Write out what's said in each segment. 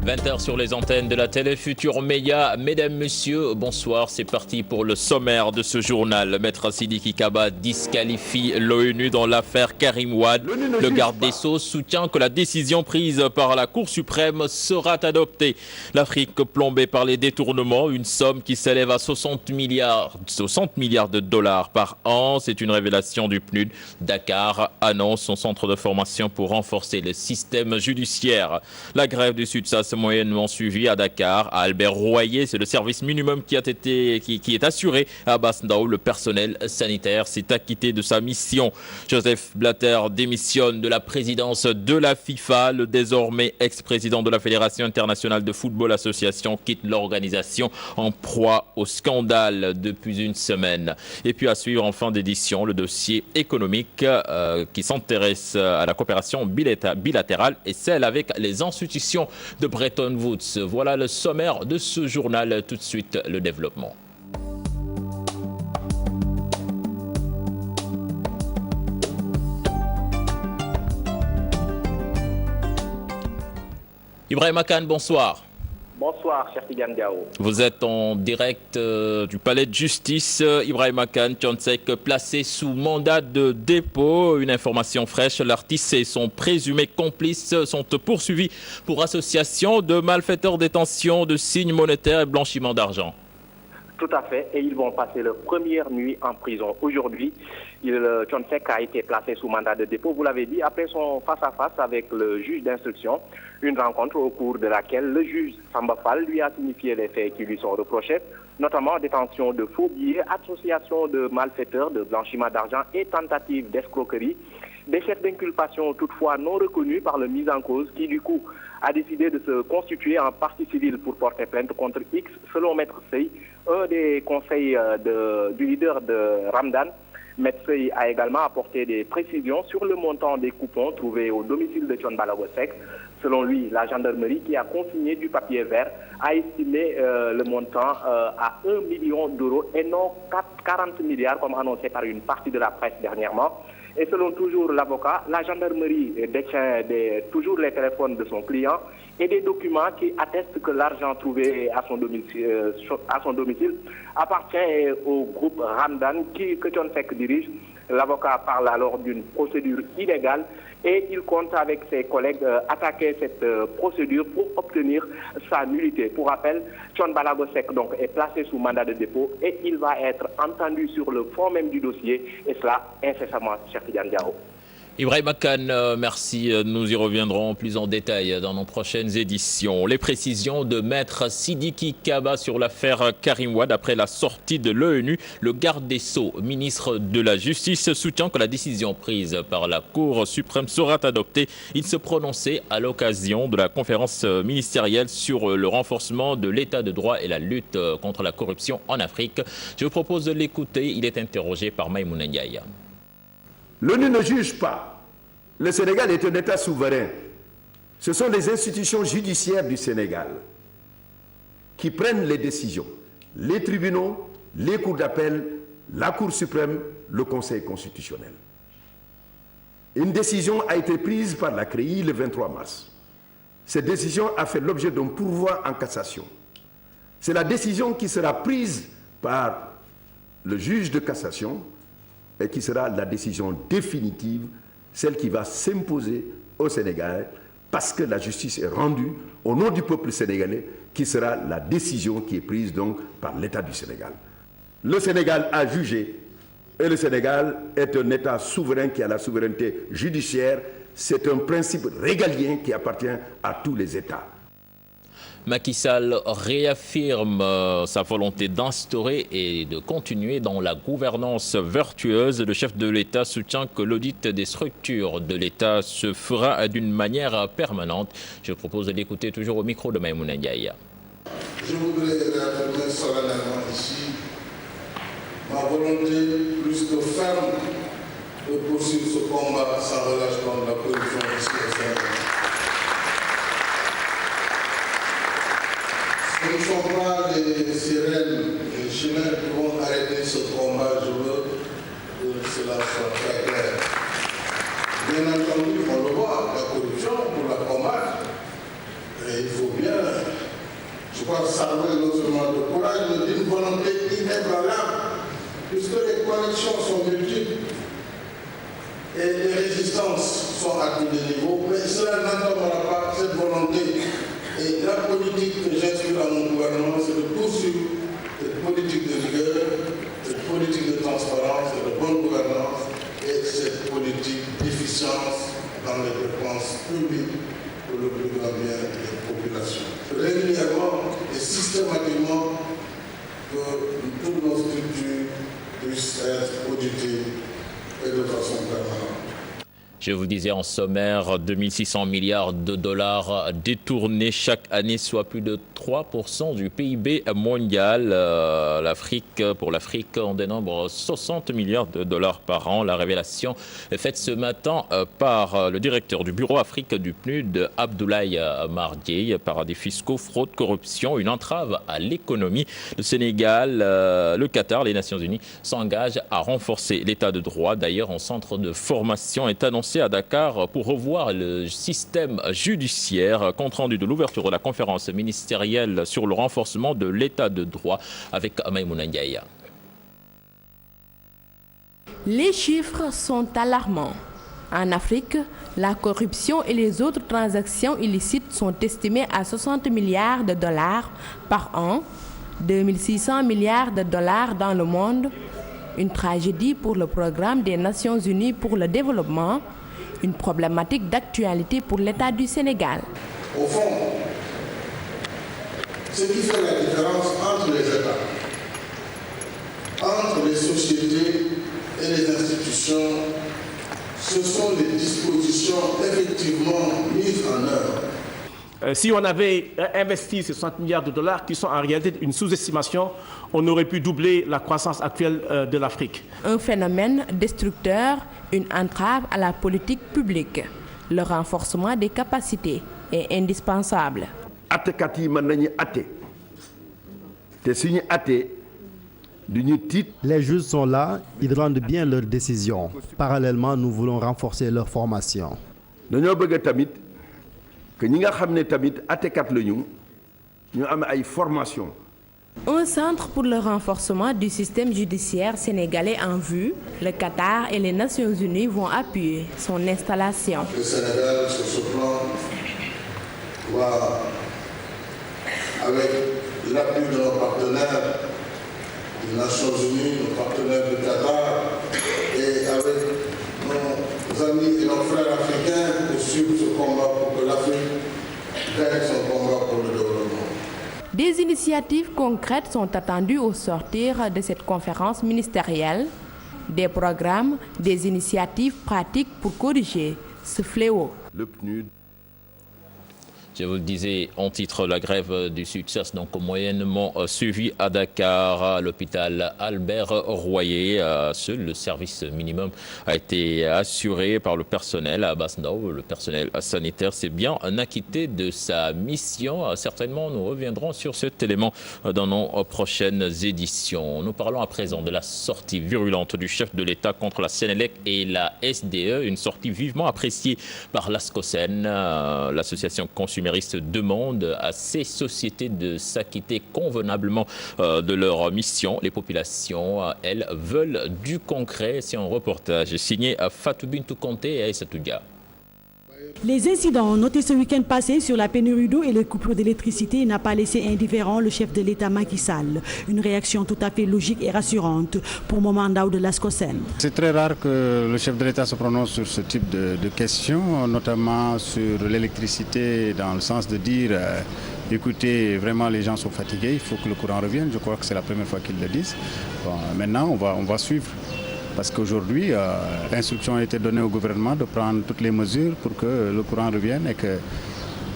20h sur les antennes de la télé Futur Média. Mesdames, messieurs, bonsoir. C'est parti pour le sommaire de ce journal. Maître Sidiki Kaba disqualifie l'ONU dans l'affaire Karim Wade. Le garde des Sceaux soutient que la décision prise par la Cour suprême sera adoptée. L'Afrique plombée par les détournements, une somme qui s'élève à 60 milliards de dollars par an. C'est une révélation du PNUD. Dakar annonce son centre de formation pour renforcer le système judiciaire. La grève du Sud-Sas moyennement suivi à Dakar, à Albert Royer, c'est le service minimum qui est assuré à Basse-Ndao. Le personnel sanitaire s'est acquitté de sa mission. Joseph Blatter démissionne de la présidence de la FIFA. Le désormais ex-président de la Fédération internationale de football association quitte l'organisation en proie au scandale depuis une semaine. Et puis à suivre en fin d'édition le dossier économique qui s'intéresse à la coopération bilatérale et celle avec les institutions de Bretton Woods. Voilà le sommaire de ce journal. Tout de suite, le développement. Ibrahima Kane, bonsoir. Bonsoir, cher Tidiane Diao. Vous êtes en direct du palais de justice. Ibrahima Kane, Thionsek, placé sous mandat de dépôt. Une information fraîche, l'artiste et son présumé complice sont poursuivis pour association de malfaiteurs, détention de signes monétaires et blanchiment d'argent. Tout à fait, et ils vont passer leur première nuit en prison. Aujourd'hui, Thionsek a été placé sous mandat de dépôt, vous l'avez dit, après son face-à-face avec le juge d'instruction. Une rencontre au cours de laquelle le juge Samba Fall lui a signifié les faits qui lui sont reprochés, notamment détention de faux billets, association de malfaiteurs, de blanchiment d'argent et tentative d'escroquerie. Des chefs d'inculpation toutefois non reconnus par le mis en cause qui du coup a décidé de se constituer en partie civile pour porter plainte contre X. Selon Maître Sey, un des conseils du leader de Ramdan, Maître Sey a également apporté des précisions sur le montant des coupons trouvés au domicile de Thione Ballago Seck. Selon lui, la gendarmerie qui a consigné du papier vert a estimé le montant à 1 million d'euros et non 40 milliards comme annoncé par une partie de la presse dernièrement. Et selon toujours l'avocat, la gendarmerie détient toujours les téléphones de son client et des documents qui attestent que l'argent trouvé à son domicile appartient au groupe Ramdan que Thionsek dirige. L'avocat parle alors d'une procédure illégale et il compte avec ses collègues attaquer cette procédure pour obtenir sa nullité. Pour rappel, Thione Ballago Seck donc est placé sous mandat de dépôt et il va être entendu sur le fond même du dossier et cela incessamment, cher Tidiane Diao. Ibrahima Kane, merci. Nous y reviendrons plus en détail dans nos prochaines éditions. Les précisions de Maître Sidiki Kaba sur l'affaire Karim Wade après la sortie de l'ONU. Le garde des Sceaux, ministre de la Justice, soutient que la décision prise par la Cour suprême sera adoptée. Il se prononçait à l'occasion de la conférence ministérielle sur le renforcement de l'état de droit et la lutte contre la corruption en Afrique. Je vous propose de l'écouter. Il est interrogé par Maïmouna Ndiaye. L'ONU ne juge pas. Le Sénégal est un État souverain. Ce sont les institutions judiciaires du Sénégal qui prennent les décisions. Les tribunaux, les cours d'appel, la Cour suprême, le Conseil constitutionnel. Une décision a été prise par la CREI le 23 mars. Cette décision a fait l'objet d'un pourvoi en cassation. C'est la décision qui sera prise par le juge de cassation et qui sera la décision définitive, celle qui va s'imposer au Sénégal, parce que la justice est rendue au nom du peuple sénégalais, qui sera la décision qui est prise donc par l'État du Sénégal. Le Sénégal a jugé, et le Sénégal est un État souverain qui a la souveraineté judiciaire. C'est un principe régalien qui appartient à tous les États. Macky Sall réaffirme sa volonté d'instaurer et de continuer dans la gouvernance vertueuse. Le chef de l'État soutient que l'audit des structures de l'État se fera d'une manière permanente. Je propose d'écouter toujours au micro de Maïmouna Ndiaye. Je voudrais réaffirmer solennellement ici ma volonté plus que ferme de poursuivre ce combat sans relâchement de la corruption ici au Sénégal. Ce ne sont pas les sirènes, les chemins qui vont arrêter ce combat. Je veux que cela soit très clair. Bien entendu, on le voit, la corruption, pour la combattre, et il faut bien armée non seulement de courage, mais d'une volonté inébranlable, puisque les connexions sont multiples et les résistances sont à tous les niveaux, mais cela n'entendra pas cette volonté. Et la politique que j'inspire à mon gouvernement, c'est de poursuivre cette politique de rigueur, cette politique de transparence et de bonne gouvernance et cette politique d'efficience dans les dépenses publiques pour le plus grand bien des populations. Régulièrement et systématiquement, que toutes nos structures puissent être auditées et de façon permanente. Je vous disais en sommaire, 2600 milliards de dollars détournés chaque année, soit plus de 3% du PIB mondial. Pour l'Afrique, on dénombre 60 milliards de dollars par an. La révélation est faite ce matin par le directeur du bureau Afrique du PNUD, Abdoulaye Mardié. Paradis fiscaux, fraude, corruption, une entrave à l'économie. Le Sénégal, le Qatar, les Nations Unies s'engagent à renforcer l'état de droit. D'ailleurs, un centre de formation est annoncé à Dakar pour revoir le système judiciaire. Compte rendu de l'ouverture de la conférence ministérielle sur le renforcement de l'état de droit avec Maïmouna Ndiaye. Les chiffres sont alarmants. En Afrique, la corruption et les autres transactions illicites sont estimées à 60 milliards de dollars par an, 2600 milliards de dollars dans le monde. Une tragédie pour le programme des Nations Unies pour le développement, une problématique d'actualité pour l'État du Sénégal. Au fond, ce qui fait la différence entre les États, entre les sociétés et les institutions, ce sont les dispositions effectivement mises en œuvre. Si on avait investi ces 60 milliards de dollars, qui sont en réalité une sous-estimation, on aurait pu doubler la croissance actuelle de l'Afrique. Un phénomène destructeur, une entrave à la politique publique. Le renforcement des capacités est indispensable. Les juges sont là, ils rendent bien leurs décisions. Parallèlement, nous voulons renforcer leur formation. Un centre pour le renforcement du système judiciaire sénégalais en vue, le Qatar et les Nations Unies vont appuyer son installation. Le Sénégal, sur ce plan, va, avec l'appui de nos partenaires des Nations Unies, nos partenaires du Qatar, et avec nos amis et nos frères africains, poursuivre ce combat pour que l'Afrique gagne son combat pour le développement. Des initiatives concrètes sont attendues au sortir de cette conférence ministérielle. Des programmes, des initiatives pratiques pour corriger ce fléau. Le PNUD. Je vous le disais, en titre, la grève du SUTSAS, donc moyennement suivi à Dakar, à l'hôpital Albert Royer. Seul le service minimum a été assuré par le personnel à Basnao. Le personnel sanitaire s'est bien acquitté de sa mission. Certainement, nous reviendrons sur cet élément dans nos prochaines éditions. Nous parlons à présent de la sortie virulente du chef de l'État contre la Sénélec et la SDE. Une sortie vivement appréciée par l'ASCOSEN, l'association consumériste demande à ces sociétés de s'acquitter convenablement de leur mission. Les populations, elles, veulent du concret. C'est un reportage signé à Fatou Bintou Conté et Aïssa Toudia. Les incidents notés ce week-end passé sur la pénurie d'eau et les coupures d'électricité n'a pas laissé indifférent le chef de l'État Macky Sall. Une réaction tout à fait logique et rassurante pour Momandao de l'ASCOSEN. C'est très rare que le chef de l'État se prononce sur ce type de questions, notamment sur l'électricité, dans le sens de dire écoutez, vraiment les gens sont fatigués, il faut que le courant revienne. Je crois que c'est la première fois qu'ils le disent. Bon, maintenant, on va suivre. Parce qu'aujourd'hui, l'instruction a été donnée au gouvernement de prendre toutes les mesures pour que le courant revienne et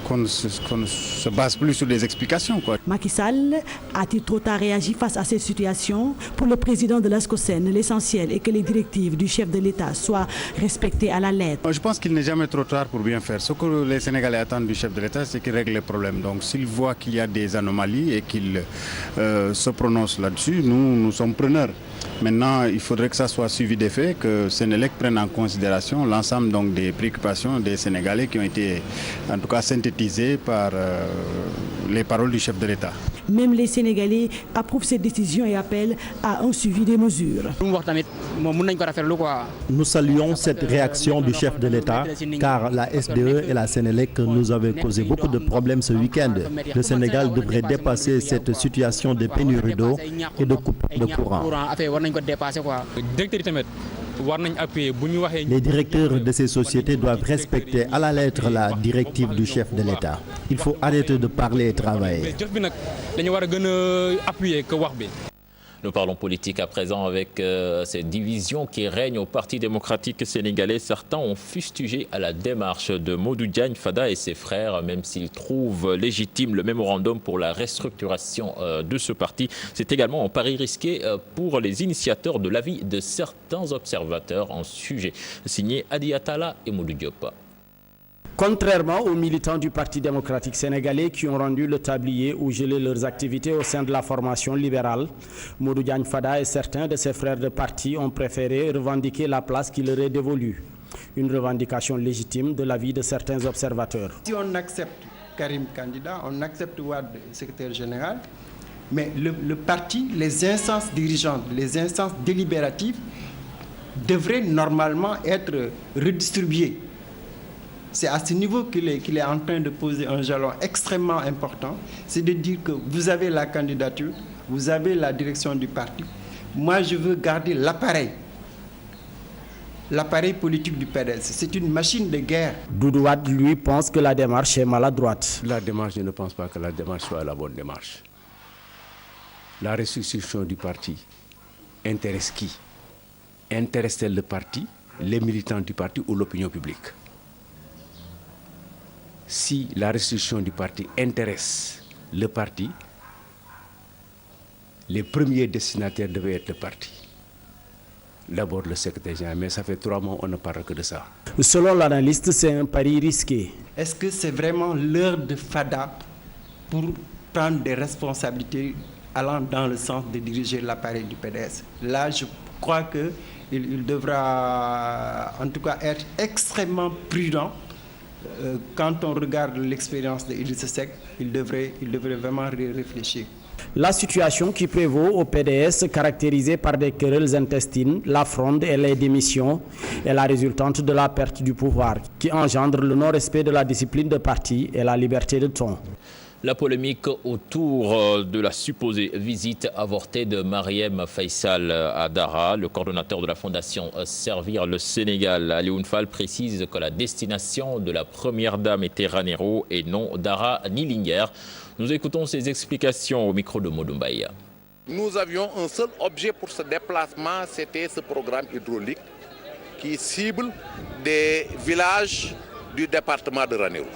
qu'on ne se base plus sur des explications. Macky Sall a-t-il trop tard réagi face à cette situation? Pour le président de l'ASCOSEN, l'essentiel est que les directives du chef de l'État soient respectées à la lettre. Je pense qu'il n'est jamais trop tard pour bien faire. Ce que les Sénégalais attendent du chef de l'État, c'est qu'il règle les problèmes. Donc s'il voit qu'il y a des anomalies et qu'il se prononce là-dessus, nous sommes preneurs. Maintenant, il faudrait que ça soit suivi des faits, que Sénélec prenne en considération l'ensemble donc des préoccupations des Sénégalais qui ont été en tout cas synthétisées par les paroles du chef de l'État. Même les Sénégalais approuvent cette décision et appellent à un suivi des mesures. Nous saluons cette réaction du chef de l'État car la SDE et la Sénélec nous avaient causé beaucoup de problèmes ce week-end. Le Sénégal devrait dépasser cette situation de pénurie d'eau et de coupe de courant. Les directeurs de ces sociétés doivent respecter à la lettre la directive du chef de l'État. Il faut arrêter de parler et travailler. Nous parlons politique à présent avec ces divisions qui règnent au Parti démocratique sénégalais. Certains ont fustigé à la démarche de Modou Diagne Fada et ses frères, même s'ils trouvent légitime le mémorandum pour la restructuration de ce parti. C'est également un pari risqué pour les initiateurs de l'avis de certains observateurs en sujet. Signé Adi Atala et Modou Diop. Contrairement aux militants du Parti démocratique sénégalais qui ont rendu le tablier ou gelé leurs activités au sein de la formation libérale, Modou Diagne Fada et certains de ses frères de parti ont préféré revendiquer la place qui leur est dévolue. Une revendication légitime de l'avis de certains observateurs. Si on accepte Karim candidat, on accepte Wade secrétaire général, mais le parti, les instances dirigeantes, les instances délibératives devraient normalement être redistribuées. C'est à ce niveau qu'il est en train de poser un jalon extrêmement important. C'est de dire que vous avez la candidature, vous avez la direction du parti. Moi, je veux garder l'appareil politique du PDS. C'est une machine de guerre. Doudou Wade, lui, pense que la démarche est maladroite. La démarche, je ne pense pas que la démarche soit la bonne démarche. La restitution du parti intéresse qui? Intéresse-t-elle le parti, les militants du parti ou l'opinion publique? Si la restitution du parti intéresse le parti, les premiers destinataires devaient être le parti. D'abord le secrétaire général, mais ça fait 3 mois on ne parle que de ça. Selon l'analyste, c'est un pari risqué. Est-ce que c'est vraiment l'heure de Fada pour prendre des responsabilités allant dans le sens de diriger l'appareil du PDS? Là, je crois qu'il devra en tout cas être extrêmement prudent. Quand on regarde l'expérience de Idrissa Seck, il devrait vraiment réfléchir. La situation qui prévaut au PDS, caractérisée par des querelles intestines, la fronde et les démissions, est la résultante de la perte du pouvoir, qui engendre le non-respect de la discipline de parti et la liberté de ton. La polémique autour de la supposée visite avortée de Marième Faisal à Dara, le coordonnateur de la fondation Servir le Sénégal, Alioune Fall, précise que la destination de la première dame était Ranérou et non Dara ni Linguère. Nous écoutons ses explications au micro de Modou Mbaye. Nous avions un seul objet pour ce déplacement, c'était ce programme hydraulique qui cible des villages du département de Ranérou.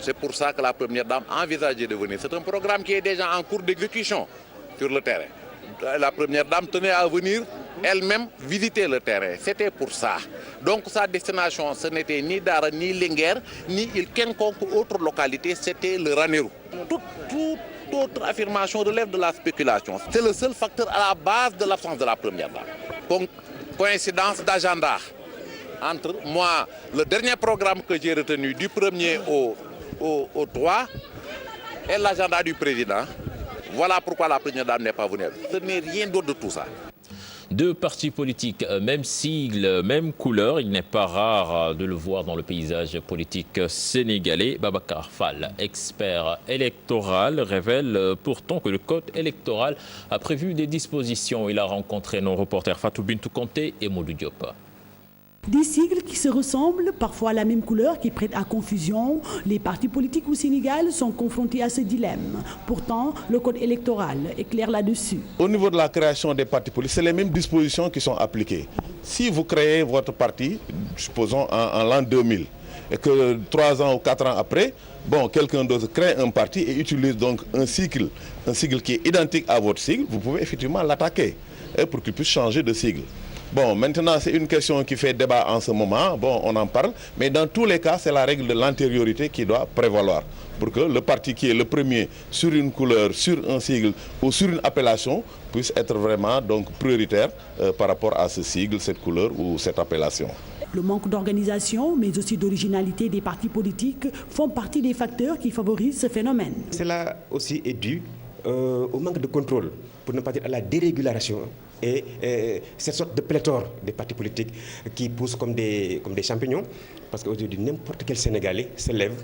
C'est pour ça que la première dame envisageait de venir. C'est un programme qui est déjà en cours d'exécution sur le terrain. La première dame tenait à venir elle-même visiter le terrain. C'était pour ça. Donc sa destination, ce n'était ni Dara, ni Linguère, ni quelconque autre localité, c'était le Ranérou. Toute autre affirmation relève de la spéculation. C'est le seul facteur à la base de l'absence de la première dame. Coïncidence d'agenda entre moi, le dernier programme que j'ai retenu du 1er au 3 et l'agenda du président. Voilà pourquoi la première dame n'est pas venue. Ce n'est rien d'autre de tout ça. Deux partis politiques, même sigle, même couleur, il n'est pas rare de le voir dans le paysage politique sénégalais. Babacar Fall, expert électoral, révèle pourtant que le code électoral a prévu des dispositions. Il a rencontré nos reporters Fatou Bintou Conté et Modou Diop. Des sigles qui se ressemblent, parfois la même couleur, qui prêtent à confusion. Les partis politiques au Sénégal sont confrontés à ce dilemme. Pourtant, le code électoral est clair là-dessus. Au niveau de la création des partis politiques, c'est les mêmes dispositions qui sont appliquées. Si vous créez votre parti, supposons en l'an 2000, et que 3 ans ou 4 ans après, quelqu'un d'autre crée un parti et utilise donc un sigle qui est identique à votre sigle, vous pouvez effectivement l'attaquer pour qu'il puisse changer de sigle. Maintenant, c'est une question qui fait débat en ce moment. On en parle. Mais dans tous les cas, c'est la règle de l'antériorité qui doit prévaloir. Pour que le parti qui est le premier sur une couleur, sur un sigle ou sur une appellation puisse être vraiment prioritaire par rapport à ce sigle, cette couleur ou cette appellation. Le manque d'organisation, mais aussi d'originalité des partis politiques font partie des facteurs qui favorisent ce phénomène. Cela aussi est dû au manque de contrôle, pour ne pas dire à la dérégulation et cette sorte de pléthore des partis politiques qui poussent comme des champignons. Parce qu'aujourd'hui, n'importe quel Sénégalais se lève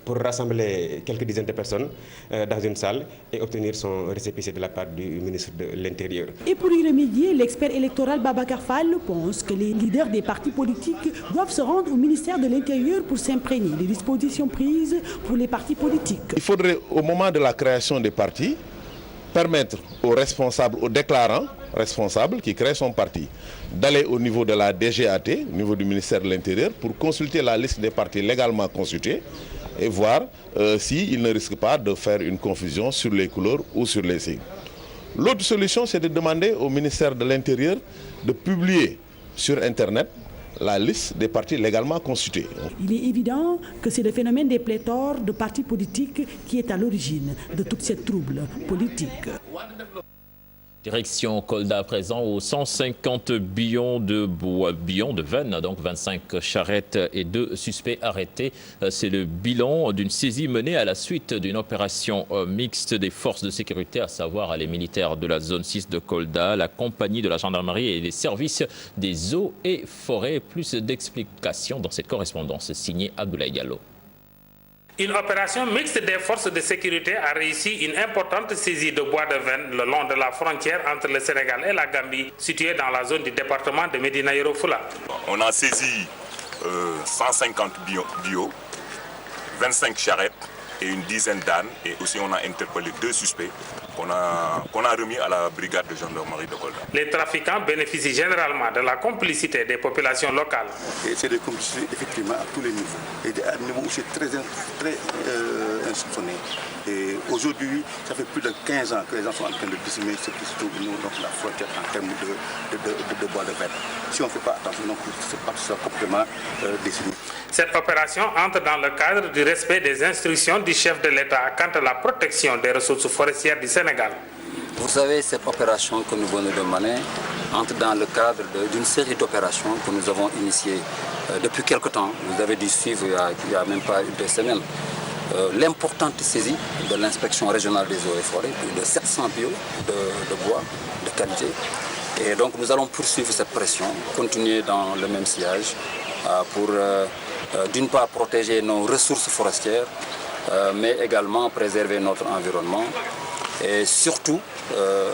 pour rassembler quelques dizaines de personnes dans une salle et obtenir son récépissé de la part du ministre de l'Intérieur. Et pour y remédier, l'expert électoral Babacar Fall pense que les leaders des partis politiques doivent se rendre au ministère de l'Intérieur pour s'imprégner des dispositions prises pour les partis politiques. Il faudrait, au moment de la création des partis, permettre aux responsables, aux déclarants responsables qui créent son parti, d'aller au niveau de la DGAT, au niveau du ministère de l'Intérieur, pour consulter la liste des partis légalement constitués et voir s'ils ne risquent pas de faire une confusion sur les couleurs ou sur les signes. L'autre solution, c'est de demander au ministère de l'Intérieur de publier sur Internet la liste des partis légalement constitués. Il est évident que c'est le phénomène des pléthores de partis politiques qui est à l'origine de toute cette trouble politique. Direction Kolda à présent, où 150 billons de veine, donc 25 charrettes et 2 suspects arrêtés. C'est le bilan d'une saisie menée à la suite d'une opération mixte des forces de sécurité, à savoir les militaires de la zone 6 de Kolda, la compagnie de la gendarmerie et les services des eaux et forêts. Plus d'explications dans cette correspondance signée Abdoulaye Diallo. Une opération mixte des forces de sécurité a réussi une importante saisie de bois de veine le long de la frontière entre le Sénégal et la Gambie, située dans la zone du département de Médina Yoro Foulah. On a saisi 150 bio, 25 charrettes et une dizaine d'ânes, et aussi on a interpellé 2 suspects qu'on a remis à la brigade de gendarmerie de Kolda. Les trafiquants bénéficient généralement de la complicité des populations locales. Et c'est des complicités effectivement à tous les niveaux, et à un niveau où c'est très insoupçonné. Et aujourd'hui, ça fait plus de 15 ans que les gens sont en train de décimer ce qui se trouve dans la frontière en termes de bois de veine. Si on ne fait pas attention, donc c'est complètement décimé. Cette opération entre dans le cadre du respect des instructions du chef de l'État quant à la protection des ressources forestières du Sénégal. Vous savez, cette opération que nous venons de mener entre dans le cadre d'une série d'opérations que nous avons initiées depuis quelque temps. Vous avez dû suivre il n'y a même pas 2 semaines. L'importante saisie de l'inspection régionale des eaux et forêts, plus de 700 bio de bois de qualité. Et donc nous allons poursuivre cette pression, continuer dans le même sillage pour d'une part protéger nos ressources forestières, mais également préserver notre environnement et surtout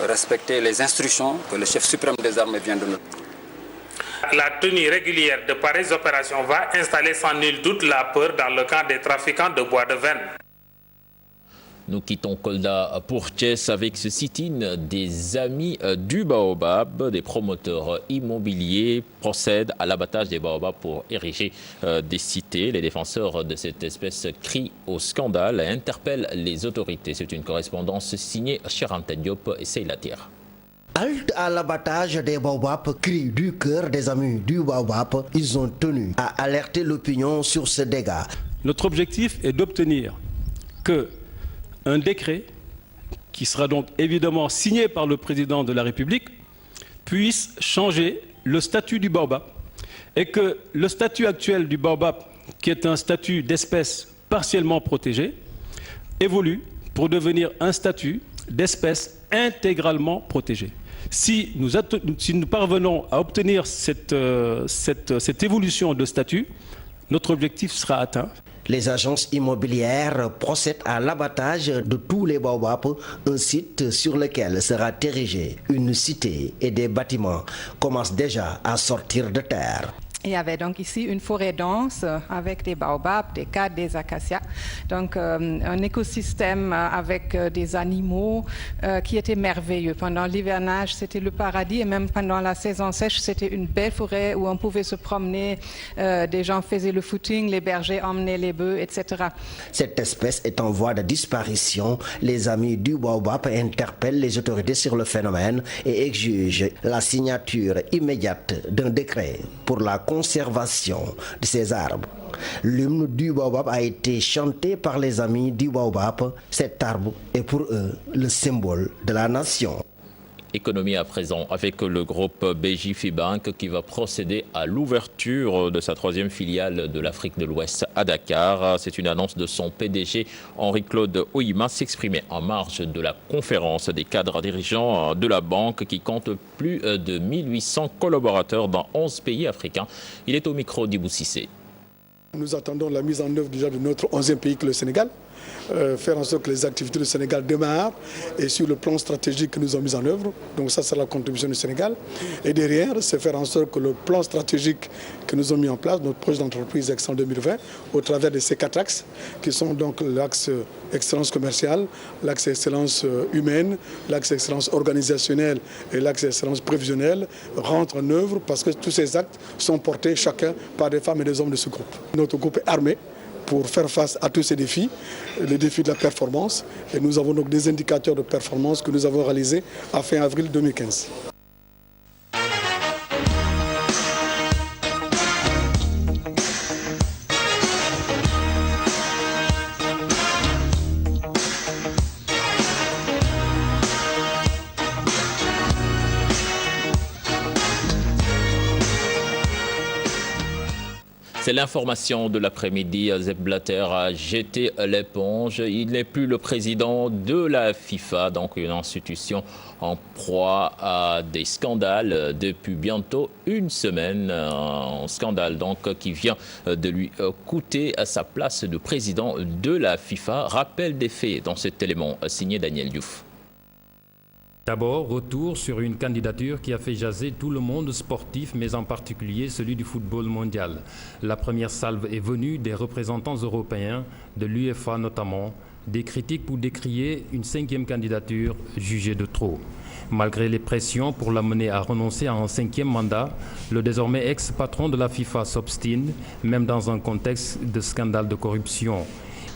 respecter les instructions que le chef suprême des armées vient de nous. La tenue régulière de pareilles opérations va installer sans nul doute la peur dans le camp des trafiquants de bois de veine. Nous quittons Kolda pour Thiès avec ce sit-in des amis du baobab. Des promoteurs immobiliers procèdent à l'abattage des baobabs pour ériger des cités. Les défenseurs de cette espèce crient au scandale et interpellent les autorités. C'est une correspondance signée Charante Diop et Seylatir. Halte à l'abattage des baobabs, cri du cœur des amis du baobab. Ils ont tenu à alerter l'opinion sur ce dégât. Notre objectif est d'obtenir que un décret, qui sera donc évidemment signé par le président de la République, puisse changer le statut du baobab et que le statut actuel du baobab, qui est un statut d'espèce partiellement protégée, évolue pour devenir un statut d'espèce intégralement protégée. Si nous parvenons à obtenir cette évolution de statut, notre objectif sera atteint. Les agences immobilières procèdent à l'abattage de tous les baobabs, un site sur lequel sera érigée une cité et des bâtiments commencent déjà à sortir de terre. Il y avait donc ici une forêt dense avec des baobabs, des cadres, des acacias. Donc un écosystème avec des animaux qui était merveilleux. Pendant l'hivernage, c'était le paradis et même pendant la saison sèche, c'était une belle forêt où on pouvait se promener. Des gens faisaient le footing, les bergers emmenaient les bœufs, etc. Cette espèce est en voie de disparition. Les amis du baobab interpellent les autorités sur le phénomène et exigent la signature immédiate d'un décret pour la conservation de ces arbres. L'hymne du baobab a été chanté par les amis du baobab. Cet arbre est pour eux le symbole de la nation. Économie à présent avec le groupe BJFIBank qui va procéder à l'ouverture de sa 3e filiale de l'Afrique de l'Ouest à Dakar. C'est une annonce de son PDG Henri-Claude Oyima s'exprimer en marge de la conférence des cadres dirigeants de la banque qui compte plus de 1800 collaborateurs dans 11 pays africains. Il est au micro d'Ibou Cissé. Nous attendons la mise en œuvre déjà de notre 11e pays que le Sénégal. Faire en sorte que les activités du Sénégal démarrent et sur le plan stratégique que nous avons mis en œuvre. Donc ça, c'est la contribution du Sénégal. Et derrière, c'est faire en sorte que le plan stratégique que nous avons mis en place, notre projet d'entreprise Excellence 2020, au travers de ces 4 axes, qui sont donc l'axe excellence commerciale, l'axe excellence humaine, l'axe excellence organisationnelle et l'axe excellence prévisionnelle, rentrent en œuvre parce que tous ces actes sont portés chacun par des femmes et des hommes de ce groupe. Notre groupe est armé pour faire face à tous ces défis, les défis de la performance. Et nous avons donc des indicateurs de performance que nous avons réalisés à fin avril 2015. C'est l'information de l'après-midi. Sepp Blatter a jeté l'éponge. Il n'est plus le président de la FIFA, donc une institution en proie à des scandales depuis bientôt une semaine. Un scandale donc qui vient de lui coûter sa place de président de la FIFA. Rappel des faits dans cet élément signé Daniel Diouf. D'abord, retour sur une candidature qui a fait jaser tout le monde sportif, mais en particulier celui du football mondial. La première salve est venue des représentants européens, de l'UEFA notamment, des critiques pour décrier une 5e candidature jugée de trop. Malgré les pressions pour l'amener à renoncer à un 5e mandat, le désormais ex-patron de la FIFA s'obstine, même dans un contexte de scandale de corruption.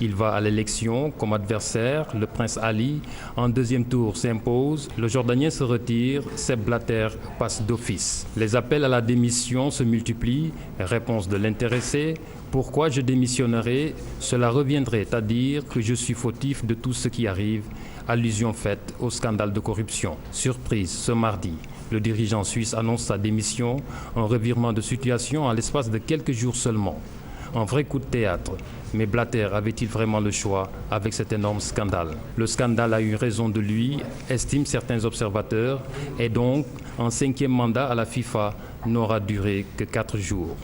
Il va à l'élection comme adversaire, le prince Ali. En 2e tour s'impose, le Jordanien se retire, Sepp Blatter passe d'office. Les appels à la démission se multiplient. Réponse de l'intéressé. Pourquoi je démissionnerai? Cela reviendrait à dire que je suis fautif de tout ce qui arrive. Allusion faite au scandale de corruption. Surprise ce mardi. Le dirigeant suisse annonce sa démission, un revirement de situation en l'espace de quelques jours seulement. Un vrai coup de théâtre. Mais Blatter avait-il vraiment le choix avec cet énorme scandale? Le scandale a eu raison de lui, estiment certains observateurs, et donc un 5e mandat à la FIFA n'aura duré que 4 jours.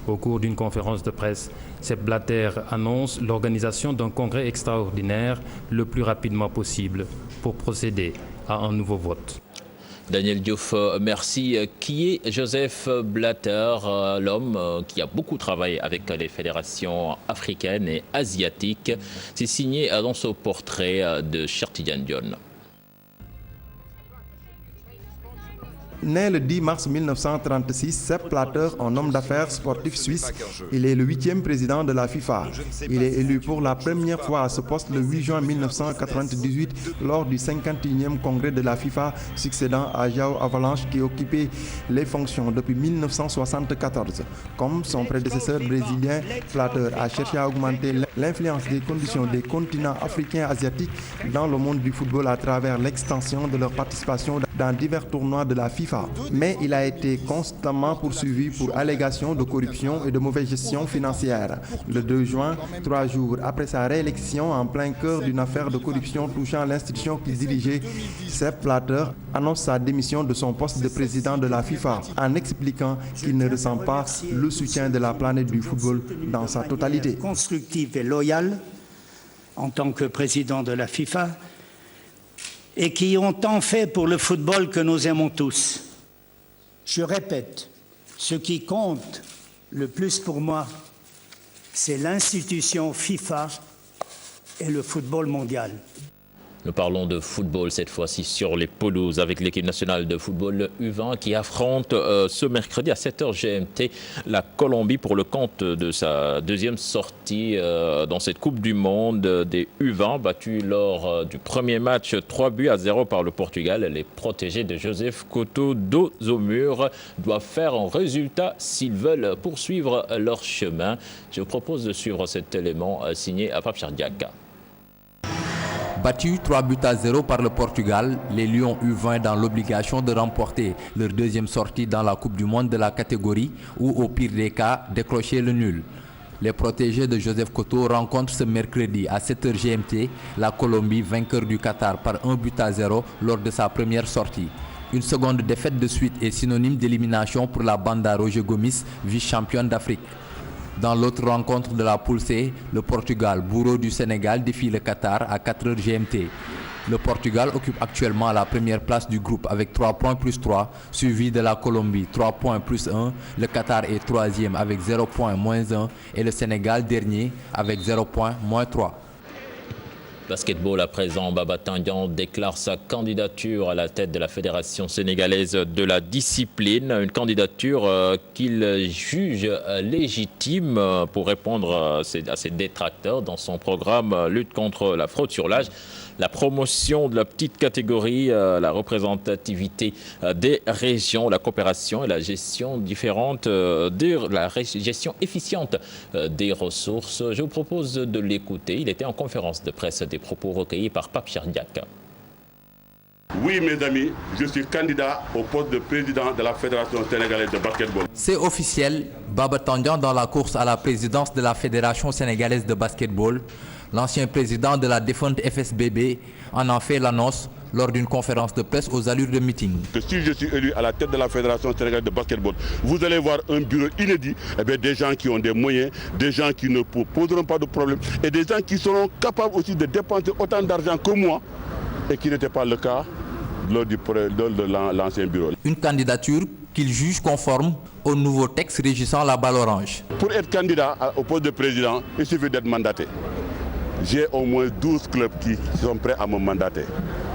Au cours d'une conférence de presse, Sepp Blatter annonce l'organisation d'un congrès extraordinaire le plus rapidement possible pour procéder à un nouveau vote. Daniel Diouf, merci. Qui est Joseph Blatter, l'homme qui a beaucoup travaillé avec les fédérations africaines et asiatiques? C'est signé dans ce portrait de Cheikh Tidiane Dione. Né le 10 mars 1936, Sepp Blatter, un homme d'affaires sportif suisse, il est le 8e président de la FIFA. Il est élu pour la première fois à ce poste le 8 juin 1998 lors du 51e congrès de la FIFA, succédant à João Avalanche qui occupait les fonctions depuis 1974. Comme son prédécesseur brésilien, Blatter a cherché à augmenter l'influence des conditions des continents africains et asiatiques dans le monde du football à travers l'extension de leur participation dans divers tournois de la FIFA. Mais il a été constamment poursuivi pour allégations de corruption et de mauvaise gestion financière. Le 2 juin, 3 jours après sa réélection en plein cœur d'une affaire de corruption touchant l'institution qu'il dirigeait, Sepp Blatter annonce sa démission de son poste de président de la FIFA en expliquant qu'il ne ressent pas le soutien de la planète du football dans sa totalité. Constructive et loyale en tant que président de la FIFA et qui ont tant fait pour le football que nous aimons tous. Je répète, ce qui compte le plus pour moi, c'est l'institution FIFA et le football mondial. Nous parlons de football cette fois-ci sur les pelouses avec l'équipe nationale de football U20 qui affronte ce mercredi à 7h GMT la Colombie pour le compte de sa 2e sortie dans cette Coupe du Monde des U20, battu lors du premier match 3-0 par le Portugal. Les protégés de Joseph Couto dos au mur doivent faire un résultat s'ils veulent poursuivre leur chemin. Je vous propose de suivre cet élément signé à Pape Chardiaka. Battus 3-0 par le Portugal, les Lions U20 dans l'obligation de remporter leur deuxième sortie dans la Coupe du Monde de la catégorie ou au pire des cas décrocher le nul. Les protégés de Joseph Koto rencontrent ce mercredi à 7h GMT la Colombie, vainqueur du Qatar par 1-0 lors de sa première sortie. Une seconde défaite de suite est synonyme d'élimination pour la Banda Roger Gomis, vice-championne d'Afrique. Dans l'autre rencontre de la poule C, le Portugal, bourreau du Sénégal, défie le Qatar à 4h GMT. Le Portugal occupe actuellement la première place du groupe avec 3 points plus 3, suivi de la Colombie 3 points plus 1, le Qatar est troisième avec 0 points moins 1 et le Sénégal dernier avec 0 points moins 3. Basketball à présent, Baba Tandian déclare sa candidature à la tête de la Fédération sénégalaise de la discipline, une candidature qu'il juge légitime pour répondre à ses détracteurs dans son programme lutte contre la fraude sur l'âge, la promotion de la petite catégorie, la représentativité des régions, la coopération et la gestion différente, la gestion efficiente des ressources. Je vous propose de l'écouter. Il était en conférence de presse, des propos recueillis par Pape Chardiak. Oui, mes amis, je suis candidat au poste de président de la Fédération sénégalaise de basketball. C'est officiel, Baba Tandian dans la course à la présidence de la Fédération sénégalaise de basketball. L'ancien président de la défunte FSBB en a fait l'annonce lors d'une conférence de presse aux allures de meeting. Que si je suis élu à la tête de la Fédération sénégalaise de basketball, vous allez voir un bureau inédit, des gens qui ont des moyens, des gens qui ne poseront pas de problème et des gens qui seront capables aussi de dépenser autant d'argent que moi et qui n'était pas le cas lors de l'ancien bureau. Une candidature qu'il juge conforme au nouveau texte régissant la balle orange. Pour être candidat au poste de président, il suffit d'être mandaté. J'ai au moins 12 clubs qui sont prêts à me mandater,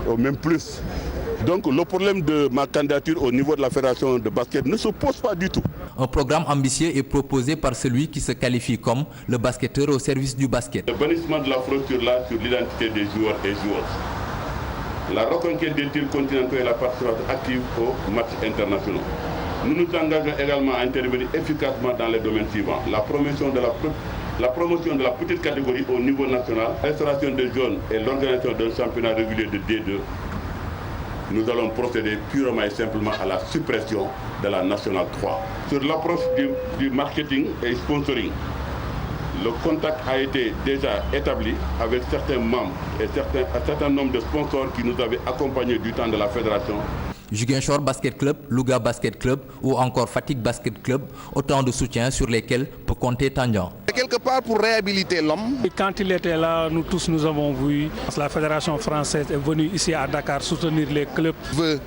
ou même plus. Donc le problème de ma candidature au niveau de la fédération de basket ne se pose pas du tout. Un programme ambitieux est proposé par celui qui se qualifie comme le basketteur au service du basket. Le bannissement de la fraude sur l'identité des joueurs et joueuses. La reconquête des tirs continentaux et la participation active aux matchs internationaux. Nous nous engageons également à intervenir efficacement dans les domaines suivants. La promotion de la petite catégorie au niveau national, l'installation des jeunes et l'organisation d'un championnat régulier de D2. Nous allons procéder purement et simplement à la suppression de la Nationale 3. Sur l'approche du marketing et sponsoring, le contact a été déjà établi avec certains membres et un certain nombre de sponsors qui nous avaient accompagnés du temps de la fédération. Ziguinchor Basket Club, Louga Basket Club ou encore Fatick Basket Club, autant de soutiens sur lesquels peut compter Tandian. Quelque part pour réhabiliter l'homme. Quand il était là, nous tous nous avons vu. La fédération française est venue ici à Dakar soutenir les clubs. Il veut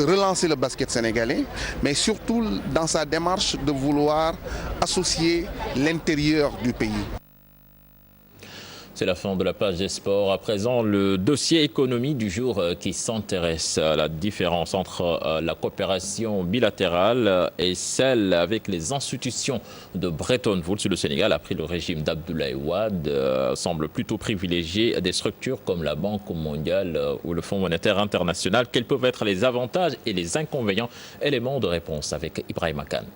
relancer le basket sénégalais, mais surtout dans sa démarche de vouloir associer l'intérieur du pays. C'est la fin de la page des sports. À présent, le dossier économie du jour qui s'intéresse à la différence entre la coopération bilatérale et celle avec les institutions de Bretton Woods. Le Sénégal, après le régime d'Abdoulaye Wade, semble plutôt privilégier des structures comme la Banque mondiale ou le Fonds monétaire international. Quels peuvent être les avantages et les inconvénients? Éléments de réponse avec Ibrahima Kane.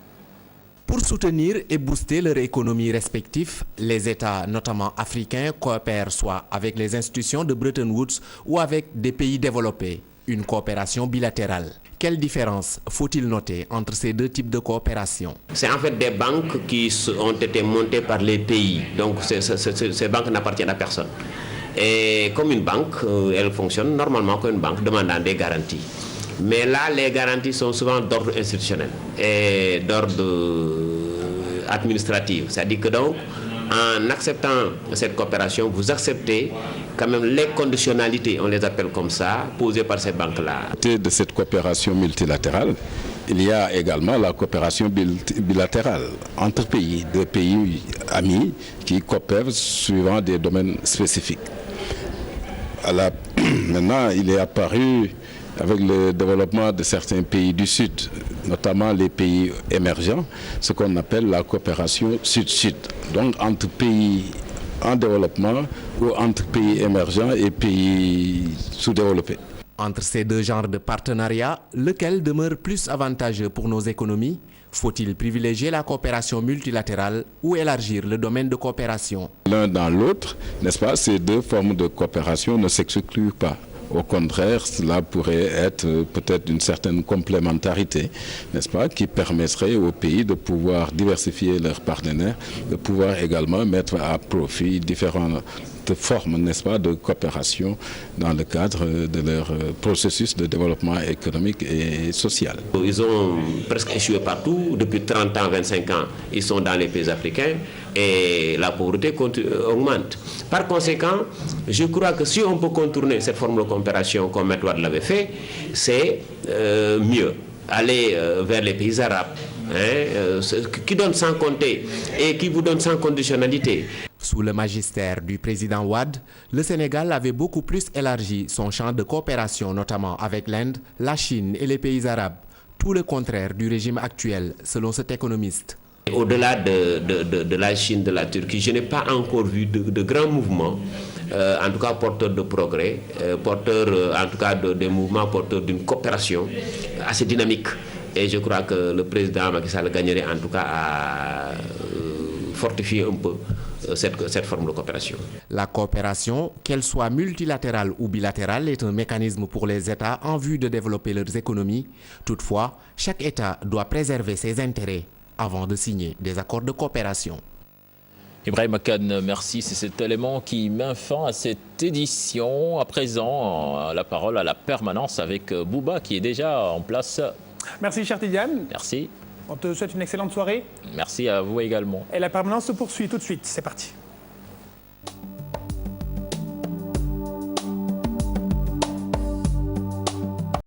Pour soutenir et booster leur économie respective, les États, notamment africains, coopèrent soit avec les institutions de Bretton Woods ou avec des pays développés, une coopération bilatérale. Quelle différence faut-il noter entre ces deux types de coopération? C'est en fait des banques qui ont été montées par les pays, donc ces banques n'appartiennent à personne. Et comme une banque, elle fonctionne normalement comme une banque, demandant des garanties. Mais là, les garanties sont souvent d'ordre institutionnel et d'ordre administratif. C'est-à-dire que donc, en acceptant cette coopération, vous acceptez quand même les conditionnalités, on les appelle comme ça, posées par ces banques-là. De cette coopération multilatérale, il y a également la coopération bilatérale entre pays, deux pays amis qui coopèrent suivant des domaines spécifiques. Maintenant, il est apparu avec le développement de certains pays du Sud, notamment les pays émergents, ce qu'on appelle la coopération Sud-Sud. Donc entre pays en développement ou entre pays émergents et pays sous-développés. Entre ces deux genres de partenariats, lequel demeure plus avantageux pour nos économies? Faut-il privilégier la coopération multilatérale ou élargir le domaine de coopération? L'un dans l'autre, n'est-ce pas, ces deux formes de coopération ne s'excluent pas. Au contraire, cela pourrait être peut-être une certaine complémentarité, n'est-ce pas, qui permettrait aux pays de pouvoir diversifier leurs partenaires, de pouvoir également mettre à profit différentes formes, n'est-ce pas, de coopération dans le cadre de leur processus de développement économique et social. Ils ont presque échoué partout, depuis 30 ans, 25 ans, ils sont dans les pays africains et la pauvreté augmente. Par conséquent, je crois que si on peut contourner cette forme de coopération comme Maître Wade l'avait fait, c'est mieux. Aller vers les pays arabes, qui donnent sans compter et qui vous donnent sans conditionnalité. Sous le magistère du président Wade, le Sénégal avait beaucoup plus élargi son champ de coopération, notamment avec l'Inde, la Chine et les pays arabes. Tout le contraire du régime actuel, selon cet économiste. Au-delà de la Chine, de la Turquie, je n'ai pas encore vu de grands mouvements, en tout cas porteurs de progrès, porteurs en tout cas des mouvements porteurs d'une coopération assez dynamique. Et je crois que le président Macky Sall gagnerait en tout cas à fortifier un peu cette forme de coopération. La coopération, qu'elle soit multilatérale ou bilatérale, est un mécanisme pour les États en vue de développer leurs économies. Toutefois, chaque État doit préserver ses intérêts avant de signer des accords de coopération. Ibrahim Kane, merci. C'est cet élément qui met fin à cette édition. À présent, la parole à la permanence avec Bouba qui est déjà en place. Merci, cher Tidiane. Merci. On te souhaite une excellente soirée. Merci à vous également. Et la permanence se poursuit tout de suite. C'est parti.